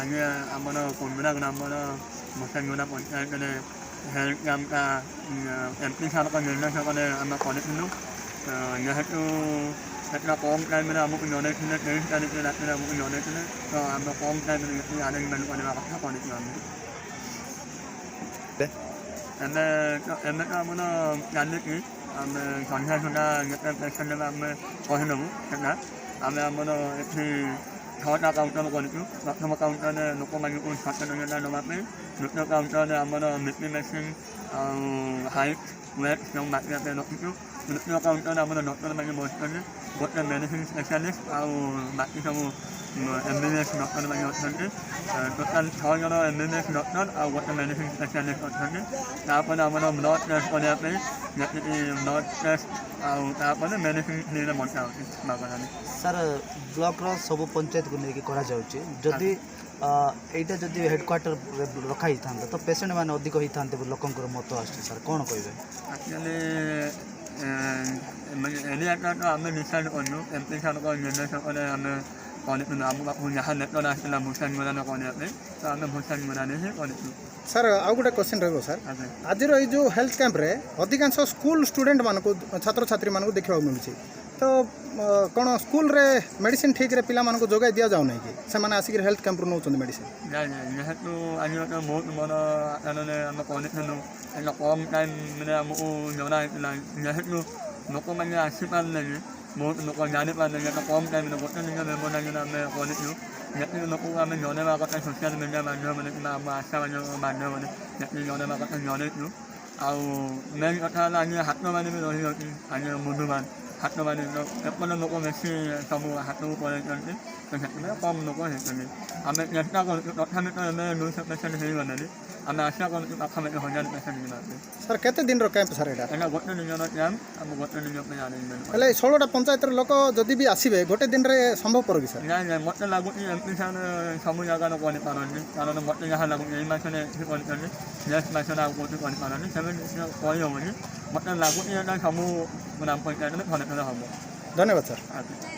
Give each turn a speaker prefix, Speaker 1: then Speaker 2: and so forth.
Speaker 1: ଆଜି ଆମର କୁମ୍ଭୀରା ଗ୍ରାମର ମୁସଲଗୁଡ଼ା ପଞ୍ଚାୟତରେ ହେଲ୍ଥ କ୍ୟାମ୍ପଟା MP ସାର୍ଙ୍କ ନିର୍ଦ୍ଦେଶକରେ ଆମେ କରିଥିଲୁ। ଯେହେତୁ ଏଟା କମ୍ ଟାଇମ୍ରେ ଆମକୁ ଜଣାଇଥିଲେ 23 ତାରିଖ ରାତିରେ ଆମକୁ ଜଣାଇଥିଲେ, ତ ଆମେ କମ୍ ଟାଇମ୍ରେ ଯେତିକି ଆରେଞ୍ଜମେଣ୍ଟ କରିବା କଥା କରିଛୁ ଆମେ। ଏବେ ତ ଆମର ଚାଲିଛି, ଆମେ ସନ୍ଧ୍ୟା ସୁଦ୍ଧା ଯେତେ ପେସେଣ୍ଟ ନେବେ ଆମେ କହିଦେବୁ। ସେଟା ଆମେ ଆମର ଏଠି 6ଟା କାଉଣ୍ଟର କରିଛୁ। ପ୍ରଥମ କାଉଣ୍ଟରରେ ଲୋକମାନଙ୍କୁ ସଚେତନତା ଦେବା ପାଇଁ, ଦ୍ୱିତୀୟ କାଉଣ୍ଟରରେ ଆମର BP ମେସିନ୍ ଆଉ ହାଇଟ୍ ୱେଟ୍ ସବୁ ମାପିବା ପାଇଁ ରଖିଛୁ। ତୃତୀୟ କାଉଣ୍ଟରରେ ଆମର ଡକ୍ଟରମାନେ ବସୁଛନ୍ତି, ଗୋଟେ ମେଡ଼ିସିନ୍ ସ୍ପେଶାଲିଷ୍ଟ ଆଉ ବାକି ସବୁ MBBS ଡକ୍ଟରମାନେ ଅଛନ୍ତି। ଟୋଟାଲ୍ 6 ଜଣ MBBS ଡକ୍ଟର ଆଉ ଗୋଟେ ମେଡ଼ିସିନ୍ ସ୍ପେଶାଲିଷ୍ଟ ଅଛନ୍ତି। ତାପରେ ଆମର ବ୍ଲଡ଼ ଟେଷ୍ଟ କରିବା ପାଇଁ ଯେତିକି ବ୍ଲଡ଼ ଟେଷ୍ଟ ଆଉ ତାପରେ ମେଡ଼ିସିନ୍ ଫ୍ରିରେ ବଣ୍ଟା ହେଉଛି ମାଗଣାରେ।
Speaker 2: ସାର୍ ବ୍ଲକ୍ର ସବୁ ପଞ୍ଚାୟତକୁ ନେଇକି କରାଯାଉଛି। ଯଦି ଏଇଟା ଯଦି ହେଡ଼କ୍ୱାର୍ଟରରେ ରଖା ହେଇଥାନ୍ତା ତ ପେସେଣ୍ଟ ମାନେ ଅଧିକ ହେଇଥାନ୍ତେ ବୋଲି ଲୋକଙ୍କର ମତ ଆସୁଛି। ସାର୍ କ'ଣ କହିବେ?
Speaker 1: ଆକ୍ଚୁଆଲି ଏରିଆଟା ତ ଆମେ ଡିସାଇଡ଼୍ କରିନୁ। MP ସାର୍ଙ୍କ ନିର୍ଦ୍ଦେଶକରେ ଆମେ କରିଥିଲୁ। ଆମ ପାଖକୁ ଯାହା ଲେଟର୍ ଆସିଥିଲା ଭୂଷାଣୀଗୋଳାରେ କରିବା ପାଇଁ, ତ ଆମେ ଭୂଷାଣୀଗୋଳାରେ ହିଁ କରିଛୁ।
Speaker 3: ସାର୍ ଆଉ ଗୋଟେ କ୍ୱେଶ୍ଚନ୍ ରହିବ ସାର୍। ଆଜିର ଏଇ ଯେଉଁ ହେଲ୍ଥ କ୍ୟାମ୍ପରେ ଅଧିକାଂଶ ସ୍କୁଲ ଷ୍ଟୁଡେଣ୍ଟମାନଙ୍କୁ ଛାତ୍ରଛାତ୍ରୀମାନଙ୍କୁ ଦେଖିବାକୁ ମିଳୁଛି। ତ କ'ଣ ସ୍କୁଲରେ ମେଡ଼ିସିନ୍ ଠିକ୍ରେ ପିଲାମାନଙ୍କୁ ଯୋଗାଇ ଦିଆଯାଉନାହିଁ କି? ସେମାନେ ଆସିକି ହେଲ୍ଥ କ୍ୟାମ୍ପରୁ ନେଉଛନ୍ତି ମେଡ଼ିସିନ୍?
Speaker 1: ନାଇଁ ଯେହେତୁ ଆଜି ଗୋଟେ ବହୁତ ବଡ଼ ଆକାରରେ ଆମେ କରିଥିଲୁ, ହେଲେ କମ୍ ଟାଇମ୍ରେ ଆମକୁ ଜଣା ହେଇଥିଲା। ଯେହେତୁ ଲୋକମାନେ ଆସିପାରିଲେନି, ବହୁତ ଲୋକ ଜାଣିପାରିଲେନି, ଏଟା କମ୍ ଟାଇମ୍ରେ ଗୋଟେ ଦିନ ବ୍ୟବଧାନରେ ଆମେ କରିଛୁ। ଯେତିକି ଲୋକଙ୍କୁ ଆମେ ଜଣାଇବା କଥା ସୋସିଆଲ ମିଡ଼ିଆ ମାଧ୍ୟମରେ କିମ୍ବା ଆମ ଆଶା ମାଧ୍ୟମରେ ଯେତିକି ଜଣାଇବା କଥା ଜଣାଇଛୁ। ଆଉ ମେନ୍ କଥା ହେଲା ଆଜି ହାଟବାରି ବି ରହିଯାଉଛି। ଆଜି ବୁଧବାର ହାଟବାରି ଏପଟେ ଲୋକ ବେଶୀ ସବୁ ହାଟକୁ ପଳାଇଛନ୍ତି, ତ ସେଥିପାଇଁ କମ୍ ଲୋକ ହେଇଛନ୍ତି। ଆମେ ଚେଷ୍ଟା କରୁଛୁ, ତଥାପି ତ ଏବେ 200 ପେସେଣ୍ଟ ହେଇଗଲେଣି। ଆମେ ଆଶା କରୁଛୁ ପାଖାପାଖି 1000 ପେସେଣ୍ଟ ଯିବା ପାଇଁ।
Speaker 3: ସାର୍ କେତେ ଦିନର କ୍ୟାମ୍ପ ସାର୍ ଏଇଟା?
Speaker 1: ଏଇଟା ଗୋଟେ ଦିନର କ୍ୟାମ୍ପ, ଆମେ ଗୋଟେ ଦିନ ପାଇଁ ଆରେଞ୍ଜମେଣ୍ଟ।
Speaker 3: ହେଲେ 16ଟା ପଞ୍ଚାୟତର ଲୋକ ଯଦି ବି ଆସିବେ ଗୋଟେ ଦିନରେ ସମ୍ଭବପର କି ସାର୍?
Speaker 1: ନାଇଁ ମୋତେ ଲାଗୁଛି MP ସାର୍ ସବୁ ଜାଗାରେ କରିପାରନ୍ତି। କାରଣ ମୋତେ ଯାହା ଲାଗୁଛି ଏଇ ମାସରେ ଏଠି କରିଛନ୍ତି, ନେକ୍ସଟ ମାସରେ ଆଉ କେଉଁଠି କରିପାରନ୍ତି, ସେମିତି କହିହେବନି। ମୋତେ ଲାଗୁଛି ଏଇଟା ସବୁ ଗ୍ରାମ ପଞ୍ଚାୟତରେ ଥରେ ଥରେ ହେବ।
Speaker 3: ଧନ୍ୟବାଦ ସାର୍।
Speaker 1: ଆଜ୍ଞା।